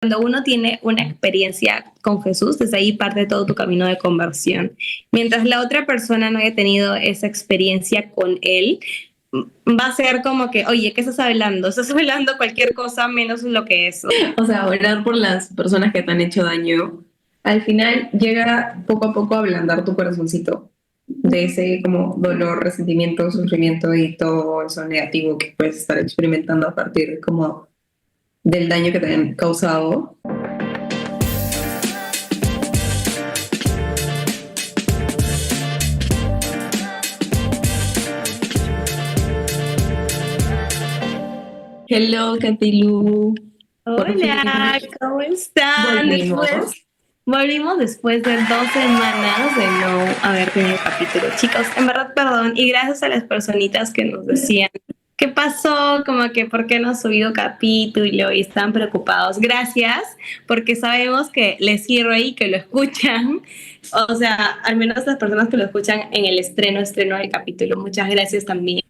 cuando uno tiene una experiencia con Jesús, desde ahí parte todo tu camino de conversión. Mientras la otra persona no haya tenido esa experiencia con Él, va a ser como que, oye, ¿qué estás hablando? Estás hablando cualquier cosa menos lo que es. O sea, orar por las personas que te han hecho daño, al final llega poco a poco a ablandar tu corazoncito de ese como dolor, resentimiento, sufrimiento y todo eso negativo que puedes estar experimentando a partir como del daño que te han causado. Hello, Katilu. Por fin Hola, ¿cómo están? volvimos. Volvimos después de 2 semanas de no haber tenido capítulo. Chicos, en verdad, perdón. Y gracias a las personitas que nos decían, ¿qué pasó? Como que, ¿por qué no has subido capítulo? Y están preocupados. Gracias, porque sabemos que les sirve y que lo escuchan. O sea, al menos las personas que lo escuchan en el estreno del capítulo. Muchas gracias también.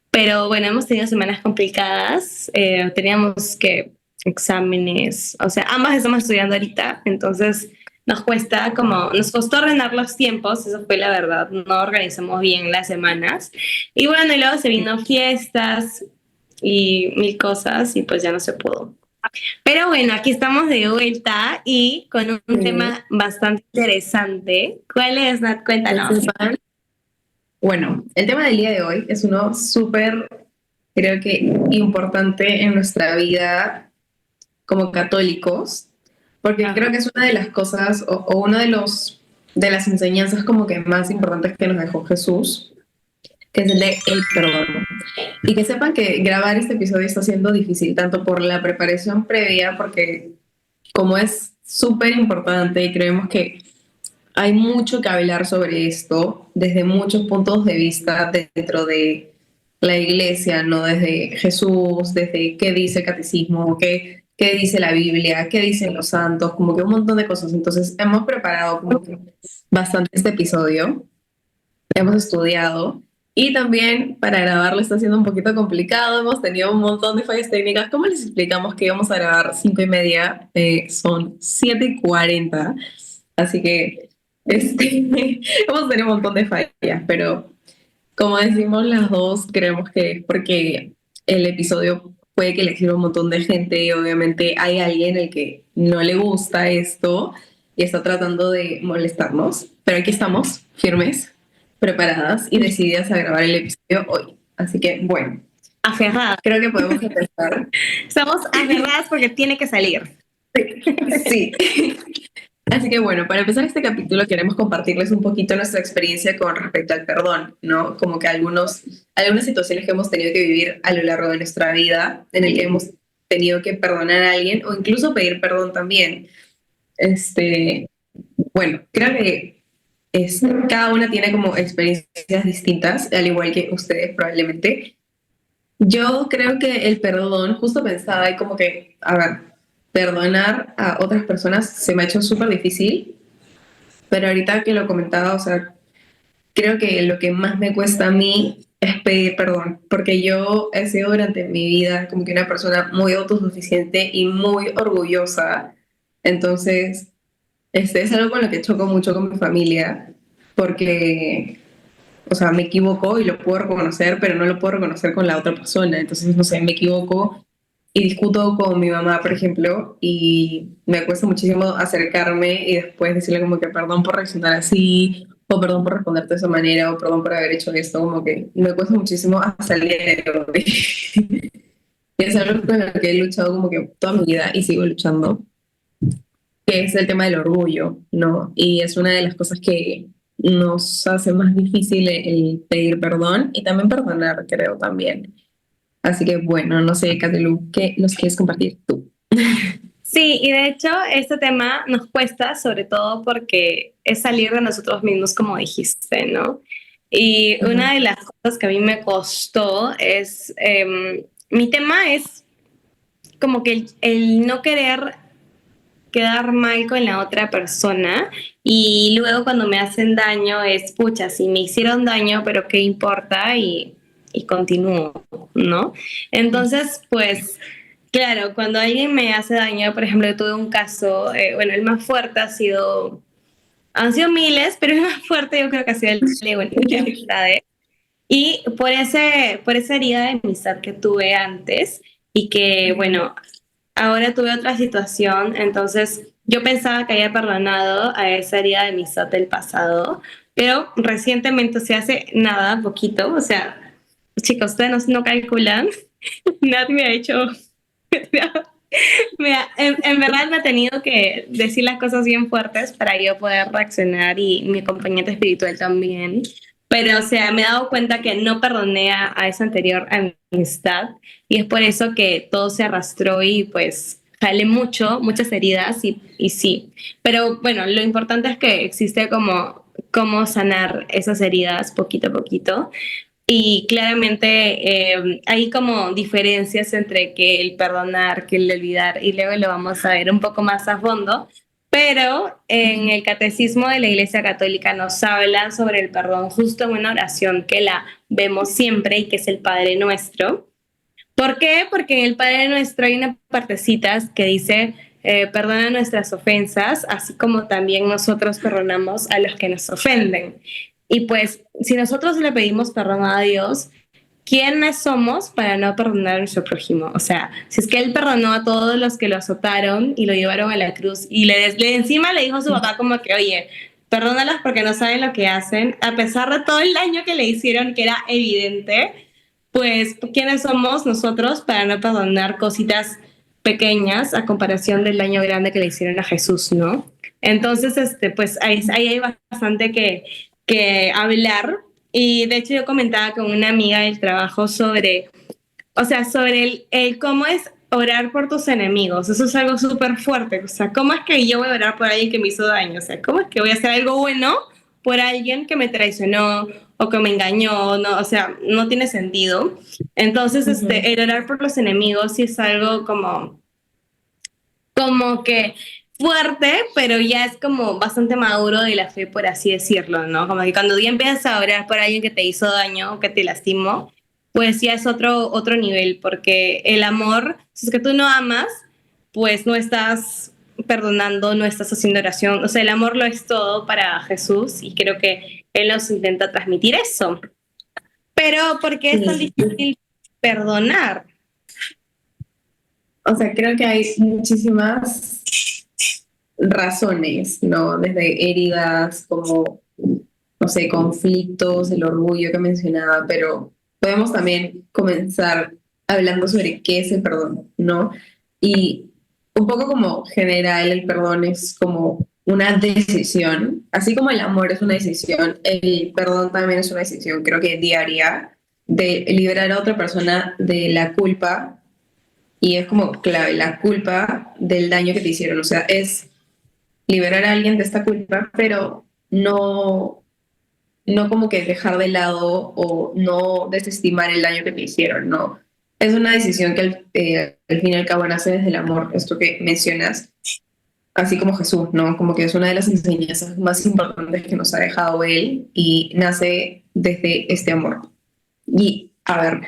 Pero bueno, hemos tenido semanas complicadas. Teníamos que exámenes, o sea, ambas estamos estudiando ahorita, entonces nos costó ordenar los tiempos, eso fue la verdad, no organizamos bien las semanas. Y bueno, y luego se vino fiestas y mil cosas y pues ya no se pudo. Pero bueno, aquí estamos de vuelta y con un Que tema bastante interesante. ¿Cuál es, Nat? Cuéntanos. sepan. Bueno, el tema del día de hoy es uno súper, creo que, importante en nuestra vida como católicos, porque Ajá. creo que es una de las cosas o uno de de las enseñanzas como que más importantes que nos dejó Jesús, que es el de el perdón. Y que sepan que grabar este episodio está siendo difícil, tanto por la preparación previa, porque como es súper importante y creemos que hay mucho que hablar sobre esto desde muchos puntos de vista dentro de la iglesia, ¿no? Desde Jesús, desde qué dice el catecismo, qué dice la Biblia, qué dicen los santos, como que un montón de cosas. Entonces hemos preparado como que bastante este episodio, hemos estudiado y también para grabarlo está siendo un poquito complicado, hemos tenido un montón de fallas técnicas. ¿Cómo les explicamos que íbamos a grabar 5:30? Son 7:40, así que hemos tenido un montón de fallas, pero como decimos las dos, creemos que es porque el episodio puede que le sirva a un montón de gente y obviamente hay alguien al que no le gusta esto y está tratando de molestarnos, pero aquí estamos, firmes, preparadas y decididas a grabar el episodio hoy. Así que bueno, Aferradas. creo que podemos empezar. Estamos aferradas porque tiene que salir. Sí. Así que bueno, para empezar este capítulo queremos compartirles un poquito nuestra experiencia con respecto al perdón, ¿no? Como que algunas situaciones que hemos tenido que vivir a lo largo de nuestra vida, en el que hemos tenido que perdonar a alguien o incluso pedir perdón también. Este, bueno, creo que cada una tiene como experiencias distintas, al igual que ustedes probablemente. Yo creo que el perdón, justo pensaba y como que, a ver, perdonar a otras personas se me ha hecho súper difícil, pero ahorita que lo comentaba, o sea, creo que lo que más me cuesta a mí es pedir perdón, porque yo he sido durante mi vida como que una persona muy autosuficiente y muy orgullosa, entonces es algo con lo que choco mucho con mi familia, porque o sea, me equivoco y lo puedo reconocer, pero no lo puedo reconocer con la otra persona. Entonces, no sé, me equivoco y discuto con mi mamá, por ejemplo, y me cuesta muchísimo acercarme y después decirle como que perdón por reaccionar así, o perdón por responderte de esa manera, o perdón por haber hecho esto, como que me cuesta muchísimo hasta el día de hoy. Y es algo con lo que he luchado como que toda mi vida y sigo luchando, que es el tema del orgullo, ¿no? Y es una de las cosas que nos hace más difícil el pedir perdón y también perdonar, creo también. Así que bueno, no sé, Catelu, ¿qué nos quieres compartir tú? Sí, y de hecho este tema nos cuesta sobre todo porque es salir de nosotros mismos, como dijiste, ¿no? Y Ujú. una de las cosas que a mí me costó es, mi tema es como que el no querer quedar mal con la otra persona y luego cuando me hacen daño es, pucha, si me hicieron daño, pero qué importa y continúo, ¿no? Entonces, pues claro, cuando alguien me hace daño, por ejemplo, yo tuve un caso, bueno, el más fuerte han sido miles, pero el más fuerte yo creo que ha sido el de bueno, de amistades. Y por esa herida de amistad que tuve antes y que, bueno, ahora tuve otra situación, entonces yo pensaba que había perdonado a esa herida de amistad del pasado, pero recientemente, se hace nada, poquito, o sea, chicos, ustedes no calculan, nadie me ha hecho, en verdad me ha tenido que decir las cosas bien fuertes para yo poder reaccionar y mi acompañante espiritual también. Pero, o sea, me he dado cuenta que no perdoné a esa anterior amistad y es por eso que todo se arrastró y pues jalé muchas heridas y sí. Pero bueno, lo importante es que existe como sanar esas heridas poquito a poquito. Y claramente hay como diferencias entre que el perdonar, que el olvidar, y luego lo vamos a ver un poco más a fondo, pero en el catecismo de la Iglesia Católica nos hablan sobre el perdón justo en una oración que la vemos siempre y que es el Padre Nuestro. ¿Por qué? Porque en el Padre Nuestro hay una partecita que dice, perdona nuestras ofensas, así como también nosotros perdonamos a los que nos ofenden. Y pues, si nosotros le pedimos perdón a Dios, ¿quiénes somos para no perdonar a nuestro prójimo? O sea, si es que Él perdonó a todos los que lo azotaron y lo llevaron a la cruz y encima le dijo a su papá como que, oye, perdónalos porque no saben lo que hacen, a pesar de todo el daño que le hicieron, que era evidente, pues, ¿quiénes somos nosotros para no perdonar cositas pequeñas a comparación del daño grande que le hicieron a Jesús, ¿no? Entonces, pues ahí hay bastante que hablar. Y de hecho yo comentaba con una amiga del trabajo sobre, o sea, sobre el cómo es orar por tus enemigos. Eso es algo súper fuerte. O sea, ¿cómo es que yo voy a orar por alguien que me hizo daño? O sea, ¿cómo es que voy a hacer algo bueno por alguien que me traicionó o que me engañó? No, o sea, no tiene sentido. Entonces, Ujú. el orar por los enemigos sí es algo como que fuerte, pero ya es como bastante maduro de la fe, por así decirlo, ¿no? Como que cuando ya empiezas a orar por alguien que te hizo daño o que te lastimó, pues ya es otro nivel, porque el amor, si es que tú no amas, pues no estás perdonando, no estás haciendo oración. O sea, el amor lo es todo para Jesús y creo que Él nos intenta transmitir eso. Pero ¿por qué es tan Sí. difícil perdonar? O sea, creo que hay muchísimas razones, ¿no? Desde heridas, como, no sé, conflictos, el orgullo que mencionaba, pero podemos también comenzar hablando sobre qué es el perdón, ¿no? Y un poco como general, el perdón es como una decisión, así como el amor es una decisión, el perdón también es una decisión, creo que diaria, de liberar a otra persona de la culpa y es como clave, la culpa del daño que te hicieron. O sea, es liberar a alguien de esta culpa, pero no como que dejar de lado o no desestimar el daño que te hicieron, no. Es una decisión que al fin y al cabo nace desde el amor, esto que mencionas, así como Jesús, ¿no? Como que es una de las enseñanzas más importantes que nos ha dejado Él y nace desde este amor. Y a ver,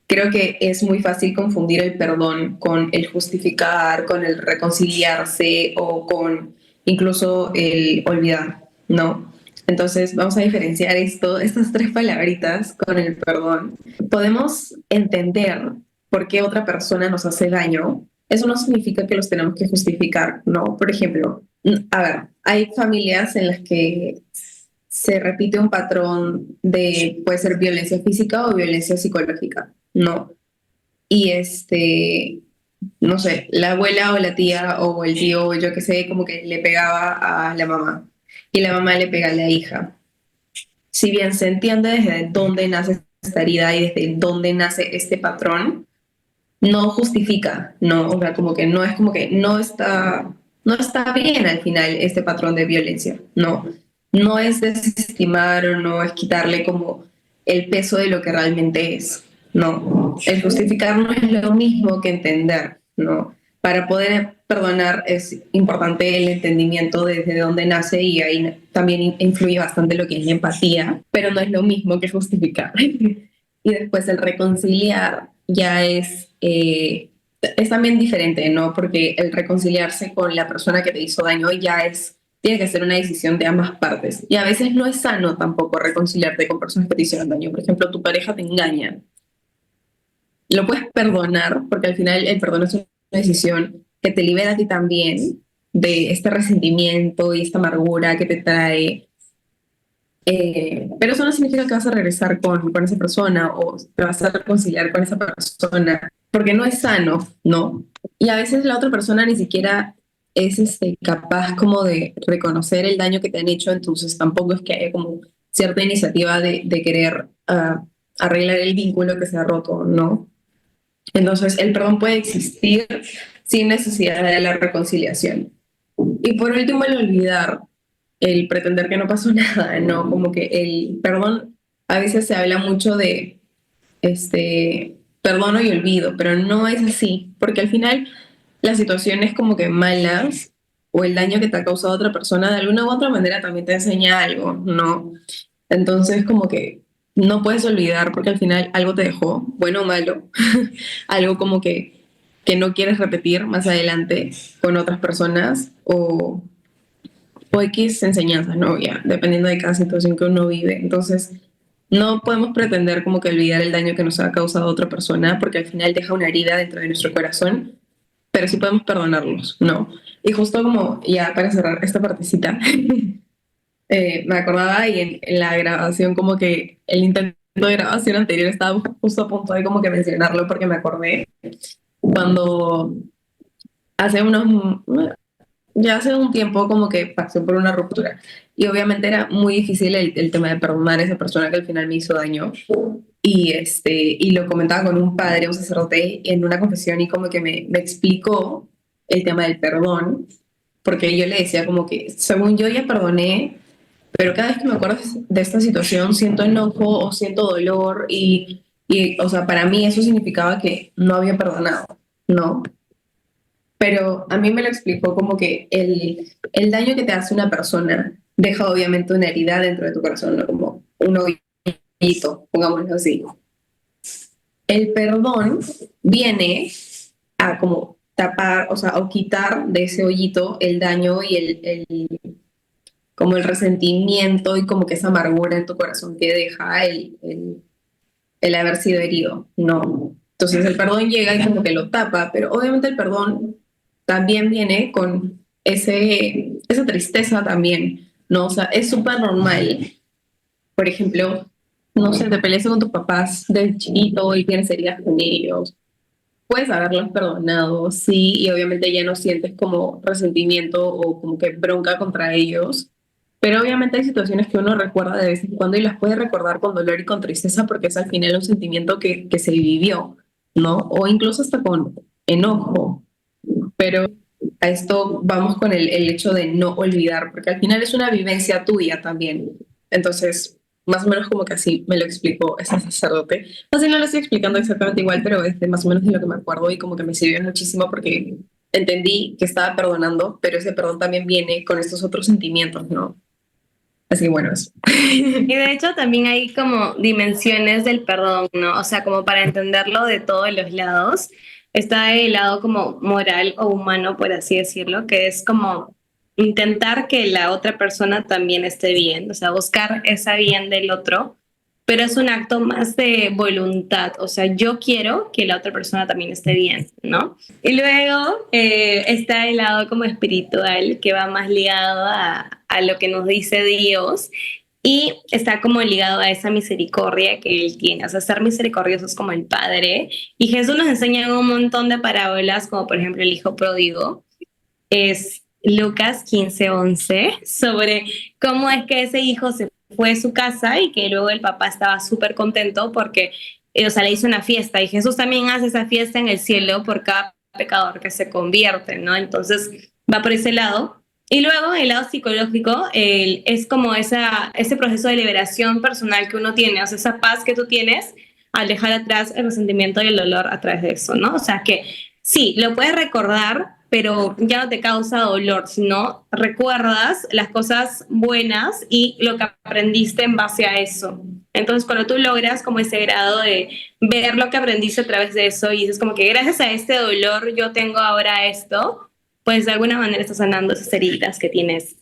creo que es muy fácil confundir el perdón con el justificar, con el reconciliarse o con incluso el olvidar, ¿no? Entonces vamos a diferenciar estas tres palabritas con el perdón. Podemos entender por qué otra persona nos hace daño. Eso no significa que los tenemos que justificar, ¿no? Por ejemplo, a ver, hay familias en las que se repite un patrón de, puede ser violencia física o violencia psicológica, ¿no? Y no sé, la abuela o la tía o el tío, yo qué sé, como que le pegaba a la mamá y la mamá le pega a la hija. Si bien se entiende desde dónde nace esta herida y desde dónde nace este patrón, no justifica, no, o sea, como que no es como que no está bien al final este patrón de violencia, no, no es desestimar o no es quitarle como el peso de lo que realmente es, no, el justificar no es lo mismo que entender, no, para poder perdonar es importante el entendimiento desde dónde nace y ahí también influye bastante lo que es la empatía, pero no es lo mismo que justificar. Y después el reconciliar ya es es también diferente, ¿no? Porque el reconciliarse con la persona que te hizo daño tiene que ser una decisión de ambas partes. Y a veces no es sano tampoco reconciliarte con personas que te hicieron daño. Por ejemplo, tu pareja te engaña. Lo puedes perdonar, porque al final el perdón es una decisión que te libera a ti también de este resentimiento y esta amargura que te trae. Pero eso no significa que vas a regresar con esa persona o te vas a reconciliar con esa persona, porque no es sano, ¿no? Y a veces la otra persona ni siquiera es capaz como de reconocer el daño que te han hecho, entonces tampoco es que haya como cierta iniciativa de querer arreglar el vínculo que se ha roto, ¿no? Entonces el perdón puede existir sin necesidad de la reconciliación. Y por último, el olvidar, el pretender que no pasó nada, ¿no? Como que el perdón, a veces se habla mucho de perdono y olvido, pero no es así, porque al final las situaciones como que malas o el daño que te ha causado otra persona de alguna u otra manera también te enseña algo, ¿no? Entonces como que no puedes olvidar porque al final algo te dejó, bueno o malo, algo como que no quieres repetir más adelante con otras personas o X enseñanzas, ¿no? Ya, dependiendo de cada situación que uno vive. Entonces, no podemos pretender como que olvidar el daño que nos ha causado otra persona, porque al final deja una herida dentro de nuestro corazón, pero sí podemos perdonarlos, ¿no? Y justo como ya para cerrar esta partecita, me acordaba y en la grabación como que el intento de grabación anterior estaba justo a punto de como que mencionarlo porque me acordé cuando hace unos ya hace un tiempo como que pasé por una ruptura y obviamente era muy difícil el tema de perdonar a esa persona que al final me hizo daño y lo comentaba con un padre, un sacerdote en una confesión y como que me explicó el tema del perdón porque yo le decía como que según yo ya perdoné, pero cada vez que me acuerdo de esta situación siento enojo o siento dolor o sea, para mí eso significaba que no había perdonado, ¿no? Pero a mí me lo explicó como que el daño que te hace una persona deja obviamente una herida dentro de tu corazón, ¿no? Como un hoyito, pongámoslo así. El perdón viene a como tapar, o sea, o quitar de ese hoyito el daño y como el resentimiento y como que esa amargura en tu corazón que deja el haber sido herido, ¿no? Entonces el perdón llega y como que lo tapa, pero obviamente el perdón también viene con esa tristeza también, ¿no? O sea, es súper normal. Por ejemplo, no sé, te peleas con tus papás desde chiquito y tienes heridas con ellos. Puedes haberlos perdonado, sí, y obviamente ya no sientes como resentimiento o como que bronca contra ellos, pero obviamente hay situaciones que uno recuerda de vez en cuando y las puede recordar con dolor y con tristeza porque es al final un sentimiento que se vivió, ¿no? O incluso hasta con enojo, pero a esto vamos con el hecho de no olvidar, porque al final es una vivencia tuya también. Entonces, más o menos como que así me lo explicó ese sacerdote. Así no lo estoy explicando exactamente igual, pero es de más o menos de lo que me acuerdo y como que me sirvió muchísimo porque entendí que estaba perdonando, pero ese perdón también viene con estos otros sentimientos, ¿no? Así que bueno, eso. Y de hecho también hay como dimensiones del perdón, ¿no? O sea, como para entenderlo de todos los lados. Está el lado como moral o humano, por así decirlo, que es como intentar que la otra persona también esté bien, o sea, buscar esa bien del otro, pero es un acto más de voluntad, o sea, yo quiero que la otra persona también esté bien, ¿no? Y luego está el lado como espiritual, que va más ligado a lo que nos dice Dios y está como ligado a esa misericordia que Él tiene. O sea, ser misericordioso es como el Padre. Y Jesús nos enseña un montón de parábolas, como por ejemplo el Hijo Pródigo. Es Lucas 15:11, sobre cómo es que ese hijo se fue de su casa y que luego el papá estaba súper contento porque, o sea, le hizo una fiesta. Y Jesús también hace esa fiesta en el cielo por cada pecador que se convierte, ¿no? Entonces va por ese lado. Y luego el lado psicológico es como ese proceso de liberación personal que uno tiene, o sea, esa paz que tú tienes al dejar atrás el resentimiento y el dolor a través de eso, ¿no? O sea, que sí, lo puedes recordar, pero ya no te causa dolor, sino recuerdas las cosas buenas y lo que aprendiste en base a eso. Entonces, cuando tú logras como ese grado de ver lo que aprendiste a través de eso y dices como que gracias a este dolor yo tengo ahora esto, pues de alguna manera estás sanando esas heridas que tienes.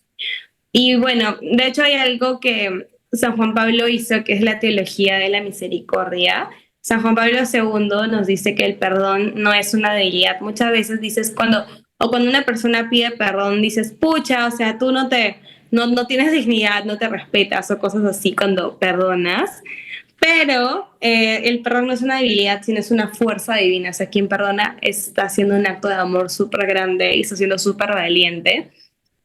Y bueno, de hecho hay algo que San Juan Pablo hizo, que es la teología de la misericordia. San Juan Pablo II nos dice que el perdón no es una debilidad. Muchas veces dices cuando una persona pide perdón, dices, pucha, o sea, tú no tienes dignidad, no te respetas o cosas así cuando perdonas. Pero el perdón no es una debilidad, sino es una fuerza divina. O sea, quien perdona está haciendo un acto de amor súper grande y está siendo súper valiente.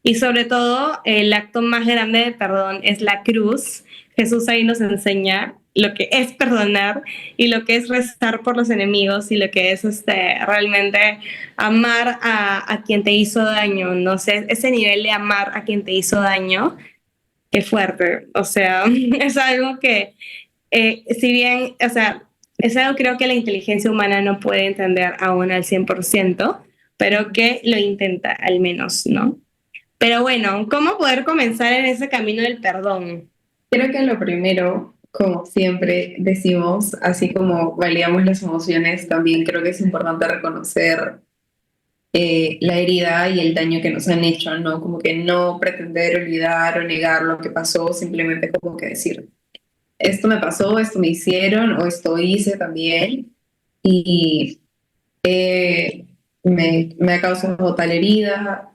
Y sobre todo, el acto más grande de perdón es la cruz. Jesús ahí nos enseña lo que es perdonar y lo que es rezar por los enemigos y lo que es realmente amar a quien te hizo daño. No sé, ese nivel de amar a quien te hizo daño, qué fuerte. O sea, es algo que, si bien, o sea, es algo creo que la inteligencia humana no puede entender aún al 100%, pero que lo intenta al menos, ¿no? Pero bueno, ¿cómo poder comenzar en ese camino del perdón? Creo que lo primero, como siempre decimos, así como validamos las emociones, también creo que es importante reconocer la herida y el daño que nos han hecho, ¿no? Como que no pretender olvidar o negar lo que pasó, simplemente como que decir, esto me pasó, esto me hicieron o esto hice también y me ha causado tal herida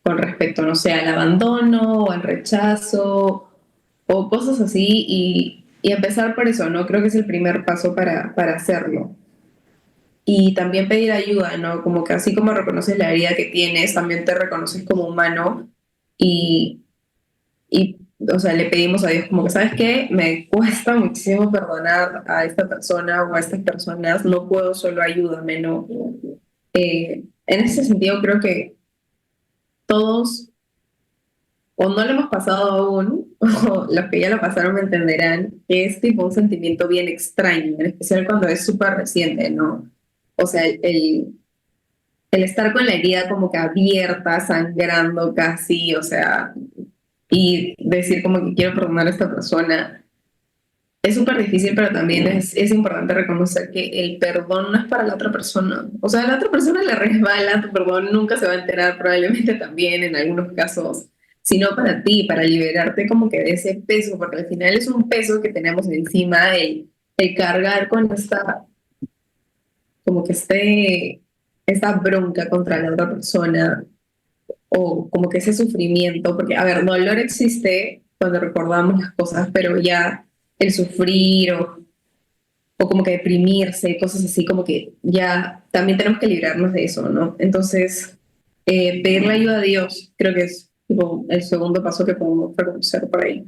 con respecto, no sé, al abandono o al rechazo o cosas así y empezar por eso, ¿no? Creo que es el primer paso para hacerlo. Y también pedir ayuda, ¿no? Como que así como reconoces la herida que tienes, también te reconoces como humano y, y o sea, le pedimos a Dios como que, ¿sabes qué? Me cuesta muchísimo perdonar a esta persona o a estas personas, no puedo, solo ayúdame, ¿no? En ese sentido creo que todos o no lo hemos pasado aún, o los que ya lo pasaron me entenderán, que es tipo un sentimiento bien extraño, en especial cuando es súper reciente, ¿no? O sea, el estar con la herida como que abierta, sangrando casi, o sea, y decir como que quiero perdonar a esta persona, es súper difícil, pero también es importante reconocer que el perdón no es para la otra persona. O sea, a la otra persona le resbala, tu perdón nunca se va a enterar, probablemente también en algunos casos, sino para ti, para liberarte como que de ese peso, porque al final es un peso que tenemos encima, el cargar con esta, como que esta bronca contra la otra persona, o como que ese sufrimiento, porque, a ver, dolor existe cuando recordamos las cosas, pero ya el sufrir o como que deprimirse, cosas así, como que ya también tenemos que librarnos de eso, ¿no? Entonces, pedirle ayuda a Dios, creo que es tipo, el segundo paso que podemos reconocer por ahí.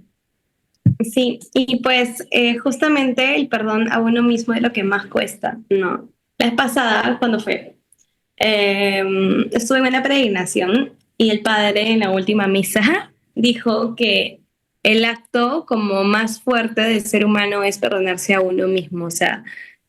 Sí, y pues justamente el perdón a uno mismo es lo que más cuesta, ¿no? La vez pasada, cuando fue, eh, estuve en una peregrinación y el padre en la última misa dijo que el acto como más fuerte del ser humano es perdonarse a uno mismo, o sea,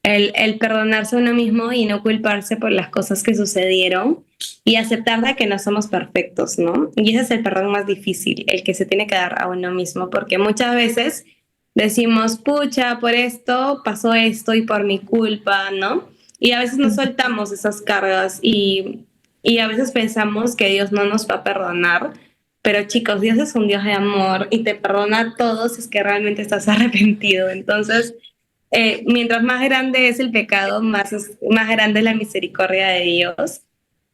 el perdonarse a uno mismo y no culparse por las cosas que sucedieron y aceptar de que no somos perfectos, ¿no? Y ese es el perdón más difícil, el que se tiene que dar a uno mismo, porque muchas veces decimos, pucha, por esto pasó esto y por mi culpa, ¿no? Y a veces no soltamos esas cargas y a veces pensamos que Dios no nos va a perdonar, pero chicos, Dios es un Dios de amor y te perdona a todos si es que realmente estás arrepentido. Entonces, mientras más grande es el pecado, más grande es la misericordia de Dios.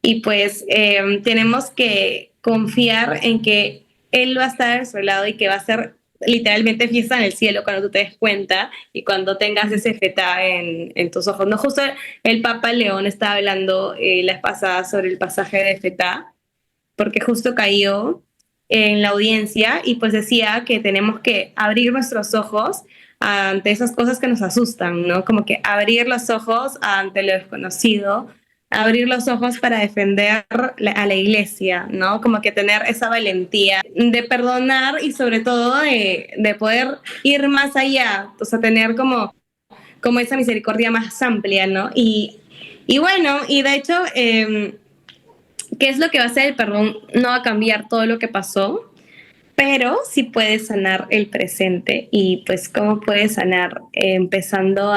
Y pues tenemos que confiar en que Él va a estar a nuestro lado y que va a ser literalmente fiesta en el cielo cuando tú te des cuenta y cuando tengas ese feta en tus ojos. No, justo el Papa León estaba hablando la vez pasada sobre el pasaje de feta, porque justo cayó en la audiencia y pues decía que tenemos que abrir nuestros ojos ante esas cosas que nos asustan, ¿no? Como que abrir los ojos ante lo desconocido, abrir los ojos para defender a la iglesia, ¿no? Como que tener esa valentía de perdonar y sobre todo de poder ir más allá, o sea, tener como esa misericordia más amplia, ¿no? Y bueno, y de hecho, ¿qué es lo que va a hacer el perdón? No va a cambiar todo lo que pasó, pero sí puedes sanar el presente. Y pues, ¿cómo puedes sanar? Empezando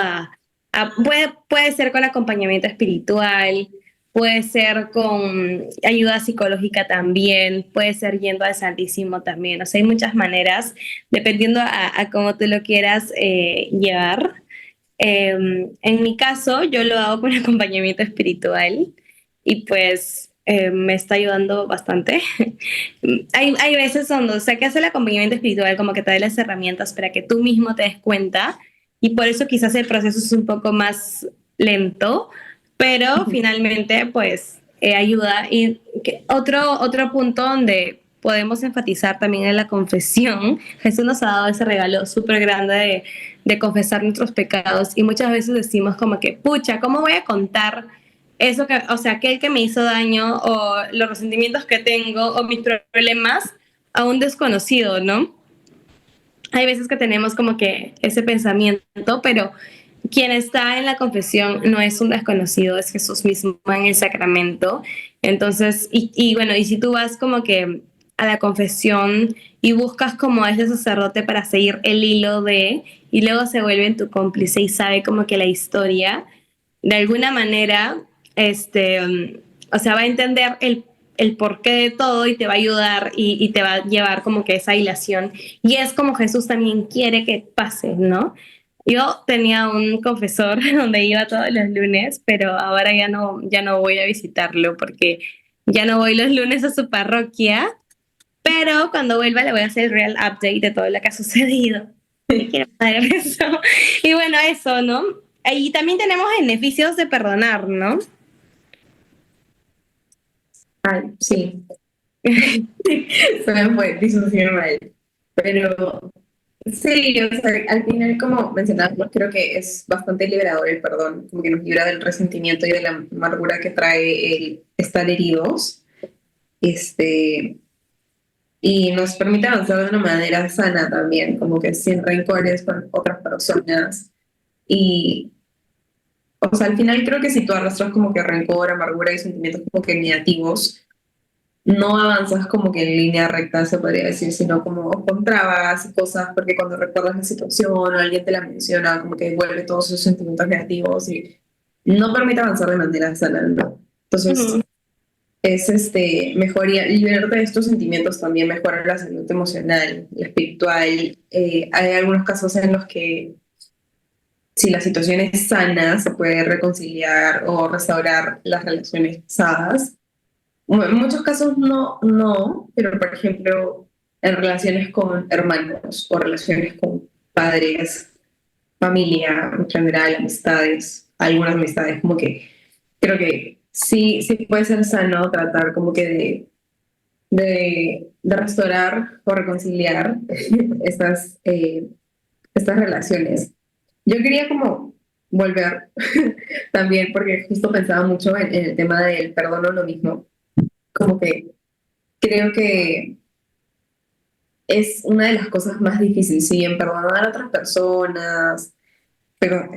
puede ser con acompañamiento espiritual, puede ser con ayuda psicológica también, puede ser yendo al Santísimo también. O sea, hay muchas maneras, dependiendo a cómo tú lo quieras llevar. En mi caso, yo lo hago con acompañamiento espiritual y pues me está ayudando bastante. Hay veces donde, o sea, que hace el acompañamiento espiritual como que te da las herramientas para que tú mismo te des cuenta y por eso quizás el proceso es un poco más lento, pero finalmente pues ayuda. Y otro punto donde podemos enfatizar también en la confesión, Jesús nos ha dado ese regalo súper grande de confesar nuestros pecados y muchas veces decimos como que, pucha, ¿cómo voy a contar eso que, o sea, aquel que me hizo daño o los resentimientos que tengo o mis problemas a un desconocido, ¿no? Hay veces que tenemos como que ese pensamiento, pero quien está en la confesión no es un desconocido, es Jesús mismo en el sacramento. Entonces, bueno, y si tú vas como que a la confesión y buscas como a ese sacerdote para seguir el hilo y luego se vuelve en tu cómplice y sabe como que la historia, de alguna manera, o sea, va a entender el porqué de todo y te va a ayudar y te va a llevar como que esa hilación. Y es como Jesús también quiere que pase, ¿no? Yo tenía un confesor donde iba todos los lunes, pero ahora ya no voy a visitarlo porque ya no voy los lunes a su parroquia, pero cuando vuelva le voy a hacer el real update de todo lo que ha sucedido. Me quiero saber eso. Y bueno, eso, ¿no? Y también tenemos beneficios de perdonar, ¿no? Ay, sí, se me fue, disociar mal. Pero sí, o sea, al final, como mencionamos, creo que es bastante liberador el perdón, como que nos libra del resentimiento y de la amargura que trae el estar heridos, este, y nos permite avanzar de una manera sana también, como que sin rencores con otras personas. Y, o sea, al final creo que si tú arrastras como que rencor, amargura y sentimientos como que negativos, no avanzas como que en línea recta, se podría decir, sino como con trabas y cosas, porque cuando recuerdas la situación o alguien te la menciona, como que vuelve todos esos sentimientos negativos y no permite avanzar de manera sana, ¿no? Entonces, Ujú. es mejor liberarte de estos sentimientos también mejora la salud emocional, la espiritual. Hay algunos casos en los que si la situación es sana, se puede reconciliar o restaurar las relaciones pasadas. Bueno, en muchos casos no, pero por ejemplo, en relaciones con hermanos o relaciones con padres, familia en general, amistades, algunas amistades, como que creo que sí puede ser sano tratar como que de restaurar o reconciliar estas relaciones. Yo quería como volver también, porque justo pensaba mucho en el tema del perdón o lo mismo, como que creo que es una de las cosas más difíciles, sí, en perdonar a otras personas, pero,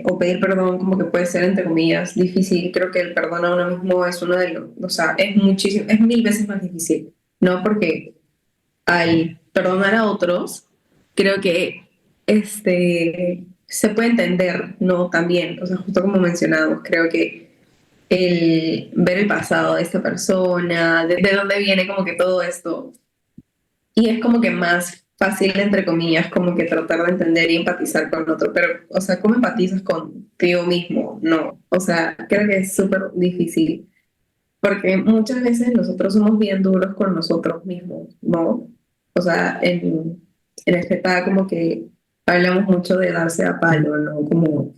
o pedir perdón como que puede ser, entre comillas, difícil. Creo que el perdón a uno mismo es uno de los, o sea, es muchísimo, es mil veces más difícil, ¿no? Porque al perdonar a otros, creo que se puede entender, ¿no? También, o sea, justo como mencionábamos, creo que el ver el pasado de esta persona, de dónde viene como que todo esto, y es como que más fácil, entre comillas, como que tratar de entender y empatizar con otro, pero, o sea, ¿cómo empatizas contigo mismo? No, o sea, creo que es súper difícil, porque muchas veces nosotros somos bien duros con nosotros mismos, ¿no? O sea, en esta etapa como que hablamos mucho de darse a palo, ¿no? Como,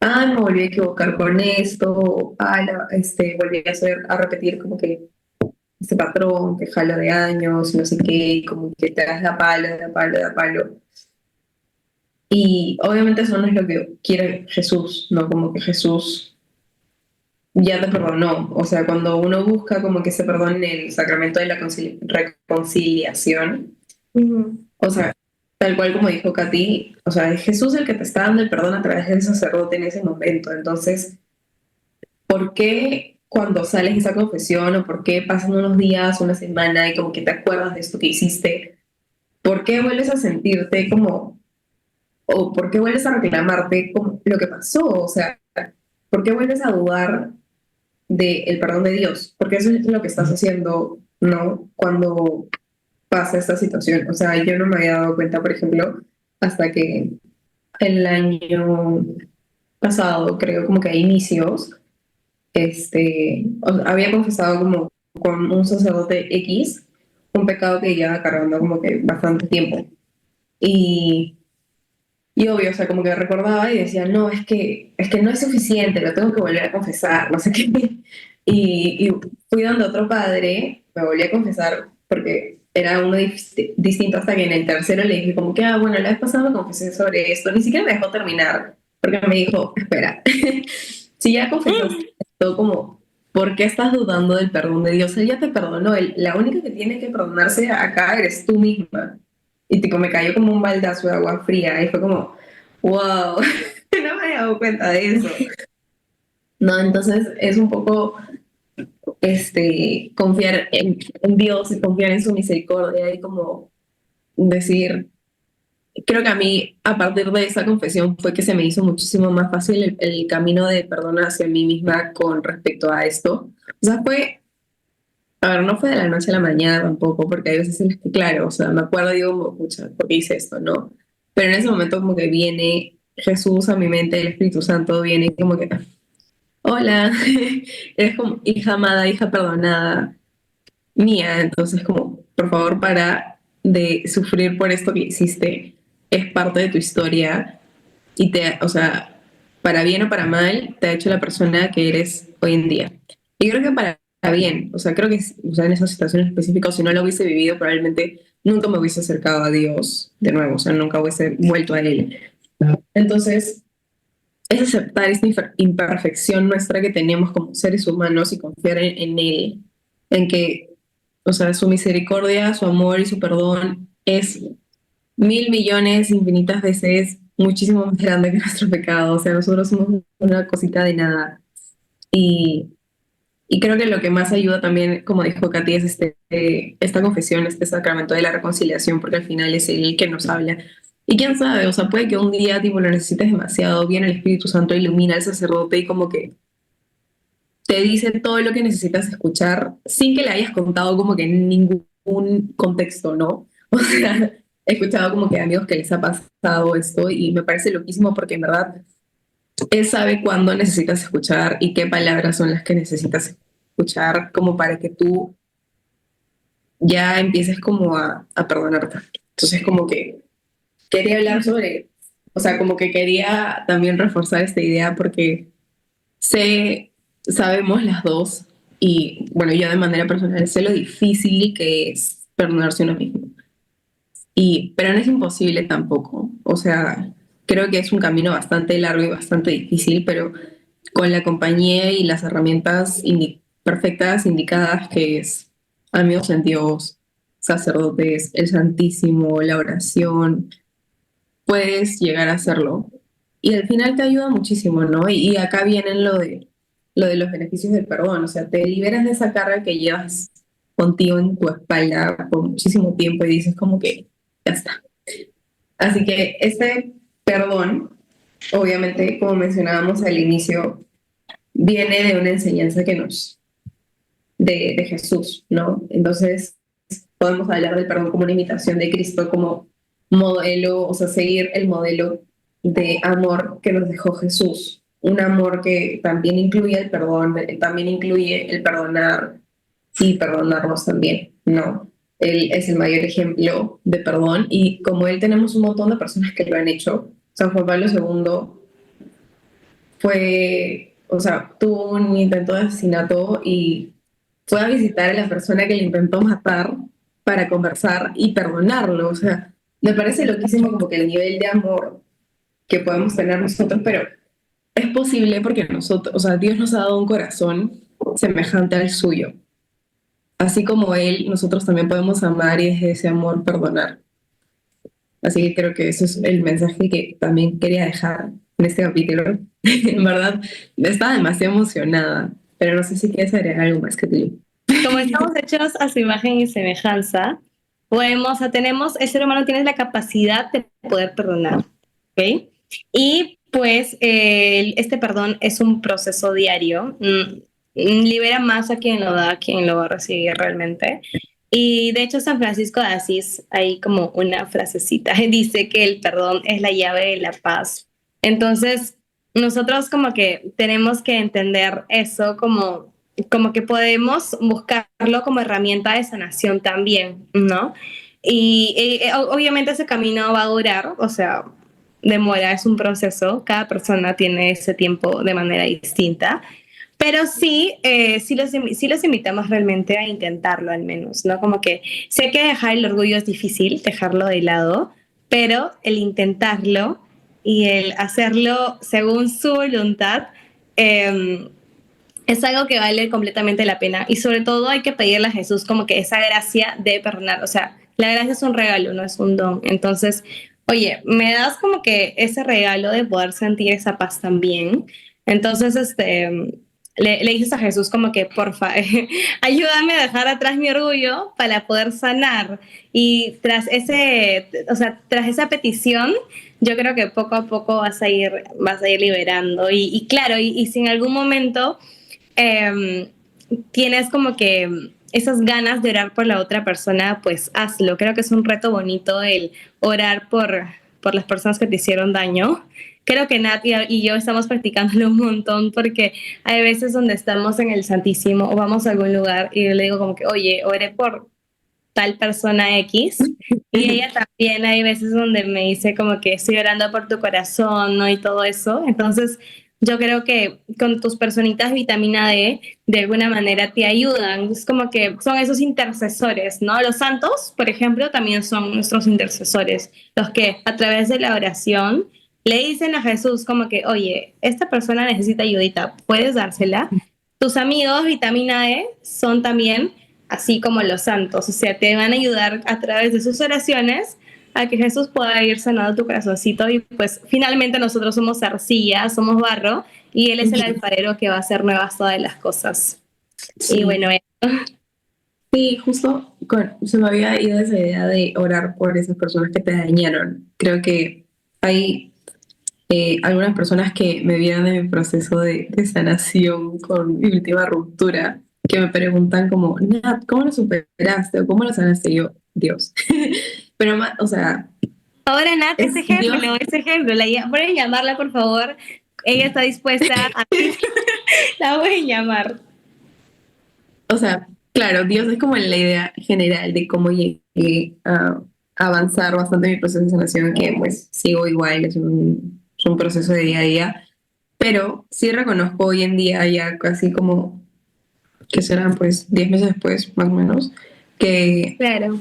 ah, me volví a equivocar con esto, volví a a repetir como que ese patrón que jala de años, no sé qué, como que te das la palo, la palo, la palo. Y obviamente eso no es lo que quiere Jesús, ¿no? Como que Jesús ya te perdonó. O sea, cuando uno busca como que se perdone el sacramento de la reconciliación, Ujú. o sea, tal cual como dijo Katy, o sea, es Jesús el que te está dando el perdón a través del sacerdote en ese momento. Entonces, ¿por qué cuando sales de esa confesión o por qué pasan unos días, una semana y como que te acuerdas de esto que hiciste? ¿por qué vuelves a sentirte como, o por qué vuelves a reclamarte como lo que pasó? O sea, ¿por qué vuelves a dudar del perdón de Dios? Porque eso es lo que estás haciendo, ¿no? Cuando pasa esta situación. O sea, yo no me había dado cuenta, por ejemplo, hasta que el año pasado, creo como que a inicios, o sea, había confesado como con un sacerdote X un pecado que llevaba cargando como que bastante tiempo. Y, y obvio, o sea, como que recordaba y decía, no, es que no es suficiente, lo tengo que volver a confesar, no sé qué. Y fui donde otro padre, me volví a confesar porque era uno distinto hasta que en el tercero le dije como que, bueno, la vez pasada me confesé sobre esto, ni siquiera me dejó terminar, porque me dijo, espera, si ya confesaste esto, como, ¿por qué estás dudando del perdón de Dios? Él ya te perdonó, la única que tiene que perdonarse acá eres tú misma. Y tipo, me cayó como un baldazo de agua fría y fue como, wow, no me había dado cuenta de eso. No, entonces es un poco confiar en Dios y confiar en su misericordia y como decir, creo que a mí a partir de esa confesión fue que se me hizo muchísimo más fácil el camino de perdón hacia mí misma con respecto a esto. O sea, a ver, no fue de la noche a la mañana tampoco, porque hay veces en las que, claro, o sea, me acuerdo y digo, pucha, ¿por qué hice esto? No. Pero en ese momento como que viene Jesús a mi mente, el Espíritu Santo viene como que, hola, eres como hija amada, hija perdonada mía, entonces como, por favor, para de sufrir por esto que hiciste, es parte de tu historia y o sea, para bien o para mal, te ha hecho la persona que eres hoy en día. Y creo que para bien, o sea, creo que o sea, en esa situación específica, si no lo hubiese vivido, probablemente nunca me hubiese acercado a Dios de nuevo, o sea, nunca hubiese vuelto a Él. Entonces, es aceptar esta imperfección nuestra que tenemos como seres humanos y confiar en Él, en que, o sea, su misericordia, su amor y su perdón es mil millones, infinitas veces, muchísimo más grande que nuestro pecado. O sea, nosotros somos una cosita de nada. Y, y creo que lo que más ayuda también, como dijo Katy, es esta confesión, este sacramento de la reconciliación, porque al final es Él el que nos habla. Y quién sabe, o sea, puede que un día tipo lo necesites demasiado, viene el Espíritu Santo, ilumina al sacerdote y como que te dice todo lo que necesitas escuchar sin que le hayas contado como que en ningún contexto, ¿no? O sea, he escuchado como que amigos que les ha pasado esto y me parece loquísimo porque en verdad él sabe cuándo necesitas escuchar y qué palabras son las que necesitas escuchar como para que tú ya empieces como a perdonarte. Entonces como que quería hablar sobre, o sea, como que quería también reforzar esta idea porque sabemos las dos, y bueno, yo de manera personal sé lo difícil que es perdonarse a uno mismo. Pero no es imposible tampoco. O sea, creo que es un camino bastante largo y bastante difícil, pero con la compañía y las herramientas perfectas, indicadas, que es amigos en Dios, sacerdotes, el Santísimo, la oración, puedes llegar a hacerlo. Y al final te ayuda muchísimo, ¿no? Y acá vienen lo de los beneficios del perdón, o sea, te liberas de esa carga que llevas contigo en tu espalda por muchísimo tiempo y dices como que ya está. Así que este perdón, obviamente, como mencionábamos al inicio, viene de una enseñanza de Jesús, ¿no? Entonces, podemos hablar del perdón como una imitación de Cristo, como modelo, o sea, seguir el modelo de amor que nos dejó Jesús. Un amor que también incluye el perdón, también incluye el perdonar y perdonarnos también, ¿no? Él es el mayor ejemplo de perdón y como él tenemos un montón de personas que lo han hecho. San Juan Pablo II o sea, tuvo un intento de asesinato y fue a visitar a la persona que le intentó matar para conversar y perdonarlo. O sea, me parece loquísimo como que el nivel de amor que podemos tener nosotros, pero es posible porque nosotros, o sea, Dios nos ha dado un corazón semejante al suyo. Así como Él, nosotros también podemos amar y desde ese amor perdonar. Así que creo que eso es el mensaje que también quería dejar en este capítulo. En verdad, estaba demasiado emocionada, pero no sé si quieres agregar algo más que te. Como estamos hechos a su imagen y semejanza, podemos, o sea, tenemos, el ser humano tiene la capacidad de poder perdonar, ¿ok? Y pues este perdón es un proceso diario, libera más a quien lo da, a quien lo va a recibir realmente. Y de hecho San Francisco de Asís, hay como una frasecita, dice que el perdón es la llave de la paz. Entonces, nosotros como que tenemos que entender eso como que podemos buscarlo como herramienta de sanación también, ¿no? Y obviamente ese camino va a durar, o sea, demora, es un proceso, cada persona tiene ese tiempo de manera distinta, pero sí, sí los invitamos realmente a intentarlo al menos, ¿no? Como que sé que dejar el orgullo es difícil, dejarlo de lado, pero el intentarlo y el hacerlo según su voluntad, eh, es algo que vale completamente la pena y sobre todo hay que pedirle a Jesús como que esa gracia de perdonar, o sea, la gracia es un regalo, no es un don. Entonces, oye, me das como que ese regalo de poder sentir esa paz también. Entonces, le dices a Jesús como que, porfa, ayúdame a dejar atrás mi orgullo para poder sanar. Y tras ese, o sea, tras esa petición, yo creo que poco a poco vas a ir liberando. Y claro, y si en algún momento eh, tienes como que esas ganas de orar por la otra persona, pues hazlo. Creo que es un reto bonito el orar por las personas que te hicieron daño. Creo que Nat y yo estamos practicándolo un montón porque hay veces donde estamos en el Santísimo o vamos a algún lugar y yo le digo como que, oye, oré por tal persona X. Y ella también hay veces donde me dice como que estoy orando por tu corazón, ¿no? Y todo eso. Entonces, yo creo que con tus personitas vitamina D, de alguna manera te ayudan. Es como que son esos intercesores, ¿no? Los santos, por ejemplo, también son nuestros intercesores, los que a través de la oración le dicen a Jesús como que, oye, esta persona necesita ayudita, ¿puedes dársela? Tus amigos vitamina D son también así como los santos, o sea, te van a ayudar a través de sus oraciones a que Jesús pueda ir sanando tu corazoncito y pues finalmente nosotros somos arcilla, somos barro y Él es el alfarero que va a hacer nuevas todas las cosas. Y Sí, bueno, sí, justo se me había ido esa idea de orar por esas personas que te dañaron. Creo que hay algunas personas que me vieron en mi proceso de sanación con mi última ruptura, que me preguntan como, Nat, ¿cómo lo superaste o cómo lo sanaste? Y yo, Dios. Pero, o sea, ahora Nat, es Dios, ese ejemplo, pueden llamarla por favor, ella está dispuesta a la pueden llamar. o sea, claro, Dios es como la idea general de cómo llegué a avanzar bastante en mi proceso de sanación, que pues sigo igual, es un proceso de día a día, pero sí reconozco hoy en día ya casi como que serán pues 10 meses después, más o menos, que Claro.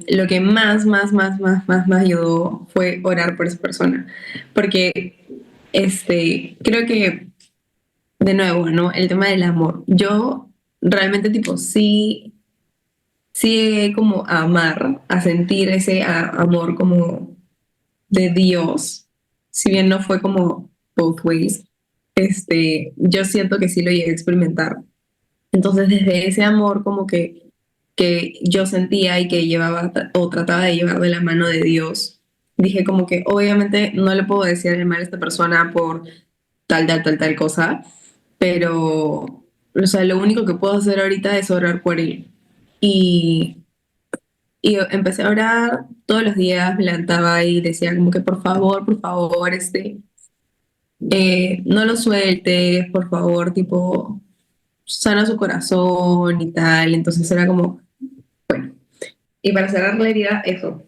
lo que más ayudó fue orar por esa persona. Porque creo que, de nuevo, ¿no? El tema del amor. Yo realmente, tipo, sí llegué como a amar, a sentir ese amor como de Dios, si bien no fue como both ways, yo siento que sí lo llegué a experimentar. Entonces, desde ese amor como que yo sentía y que llevaba o trataba de llevar de la mano de Dios, dije como que obviamente no le puedo decir el mal a esta persona por tal cosa, pero, o sea, lo único que puedo hacer ahorita es orar por él. Y, y empecé a orar todos los días, me levantaba y decía como que por favor, no lo sueltes, por favor, tipo, sana su corazón y tal. Entonces era como, y para cerrar la herida, eso.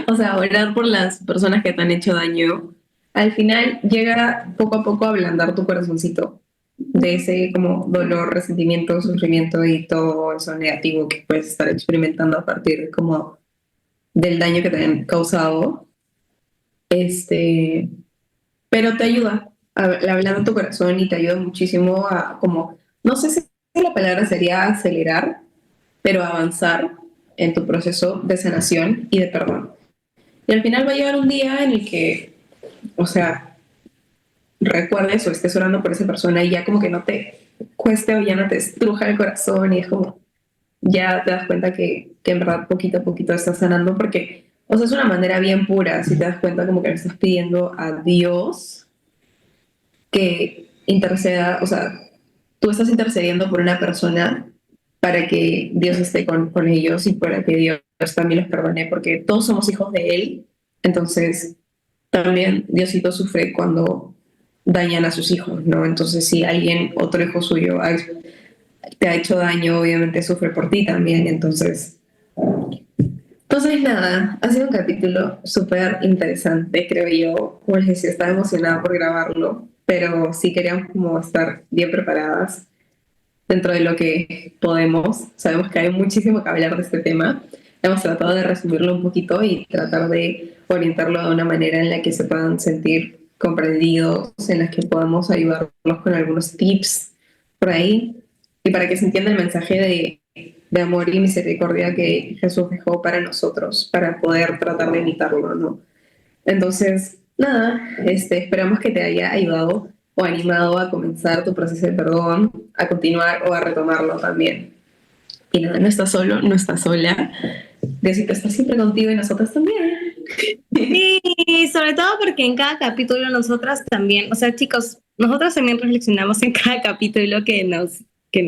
O sea, orar por las personas que te han hecho daño. Al final llega poco a poco a ablandar tu corazoncito de ese como dolor, resentimiento, sufrimiento y todo eso negativo que puedes estar experimentando a partir como del daño que te han causado. Este, pero te ayuda a ablandar tu corazón y te ayuda muchísimo a como, no sé si la palabra sería acelerar, pero avanzar en tu proceso de sanación y de perdón. Y al final va a llegar un día en el que, o sea, recuerdes o estés orando por esa persona y ya como que no te cueste o ya no te estruja el corazón y es como, ya te das cuenta que en verdad poquito a poquito estás sanando porque, o sea, es una manera bien pura, si te das cuenta como que le estás pidiendo a Dios que interceda, o sea, tú estás intercediendo por una persona para que Dios esté con ellos y para que Dios también los perdone, porque todos somos hijos de Él, entonces también Diosito sufre cuando dañan a sus hijos, ¿no? Entonces si alguien, otro hijo suyo, te ha hecho daño, obviamente sufre por ti también, entonces nada, ha sido un capítulo súper interesante, creo yo. Como les decía, estaba emocionada por grabarlo, pero sí queríamos como estar bien preparadas dentro de lo que podemos. Sabemos que hay muchísimo que hablar de este tema. Hemos tratado de resumirlo un poquito y tratar de orientarlo de una manera en la que se puedan sentir comprendidos, en la que podamos ayudarlos con algunos tips por ahí y para que se entienda el mensaje de amor y misericordia que Jesús dejó para nosotros, para poder tratar de imitarlo, ¿no? Entonces, nada, esperamos que te haya ayudado o animado a comenzar tu proceso de perdón, a continuar o a retomarlo también. Y nada, no estás solo, no estás sola. Diosito está siempre contigo y nosotros también. Sí, sobre todo porque en cada capítulo nosotras también, o sea, chicos, nosotros también reflexionamos en cada capítulo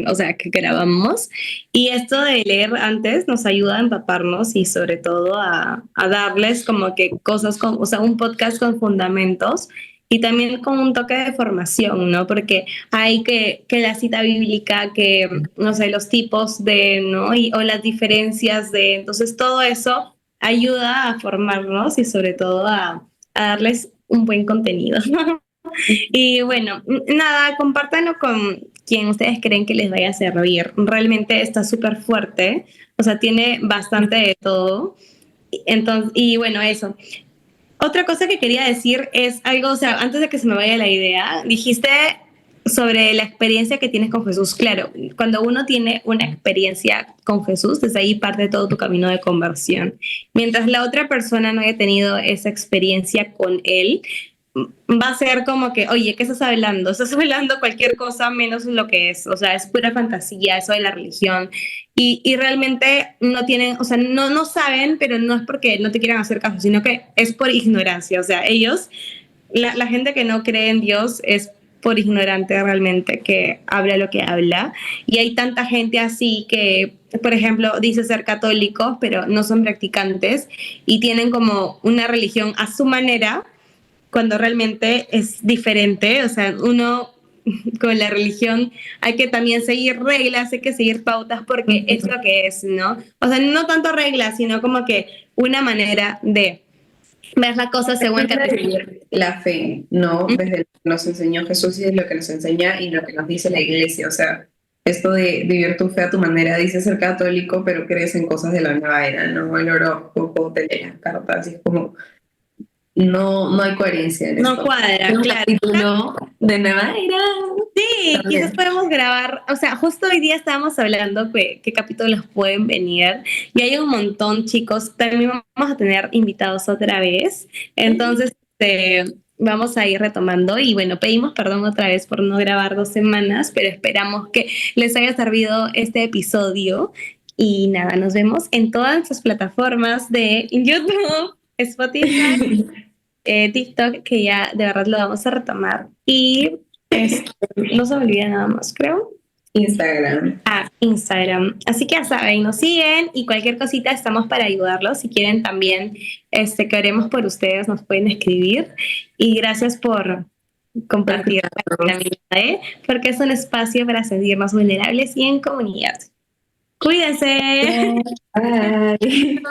o sea, que grabamos. Y esto de leer antes nos ayuda a empaparnos y sobre todo a darles como que cosas o sea, un podcast con fundamentos y también con un toque de formación, ¿no? Porque hay que la cita bíblica, que, no sé, los tipos de, ¿no? O las diferencias de, entonces todo eso ayuda a formarnos y sobre todo a darles un buen contenido. Y bueno, nada, compártanlo con quien ustedes creen que les vaya a servir. Realmente está súper fuerte, o sea, tiene bastante de todo. Entonces, y bueno, eso. Otra cosa que quería decir es algo, o sea, antes de que se me vaya la idea, dijiste sobre la experiencia que tienes con Jesús. Claro, cuando uno tiene una experiencia con Jesús, desde ahí parte todo tu camino de conversión. Mientras la otra persona no haya tenido esa experiencia con Él, va a ser como que, oye, ¿qué estás hablando? Estás hablando cualquier cosa menos lo que es, o sea, es pura fantasía, eso de la religión. Y realmente no tienen, o sea, no saben, pero no es porque no te quieran hacer caso, sino que es por ignorancia. O sea, ellos, la gente que no cree en Dios es por ignorante realmente que habla lo que habla. Y hay tanta gente así que, por ejemplo, dice ser católicos, pero no son practicantes y tienen como una religión a su manera cuando realmente es diferente. O sea, uno con la religión hay que también seguir reglas, hay que seguir pautas porque es lo que es, ¿no? O sea, no tanto reglas, sino como que una manera de ver la cosa según el catecismo. La fe, ¿no? Desde lo que nos enseñó Jesús y de lo que nos enseña y lo que nos dice la iglesia. O sea, esto de vivir tu fe a tu manera, dice ser católico, pero crees en cosas de la nueva era, ¿no? El horóscopo, te lees las cartas, y es como, no hay coherencia en No esto. cuadra, Es un claro. capítulo de nueva era. Sí, También. quizás podemos grabar, o sea, justo hoy día estábamos hablando qué capítulos pueden venir y hay un montón, chicos. También vamos a tener invitados otra vez, entonces vamos a ir retomando y bueno, pedimos perdón otra vez por no grabar 2 semanas, pero esperamos que les haya servido este episodio y nada, nos vemos en todas nuestras plataformas de YouTube, Spotify, TikTok, que ya de verdad lo vamos a retomar y no se me olvida nada más, creo. Instagram. Instagram. Así que ya saben, nos siguen y cualquier cosita estamos para ayudarlos. Si quieren también que oremos por ustedes, nos pueden escribir. Y gracias por compartir la vida, porque es un espacio para sentirnos vulnerables y en comunidad. Cuídense. Bye.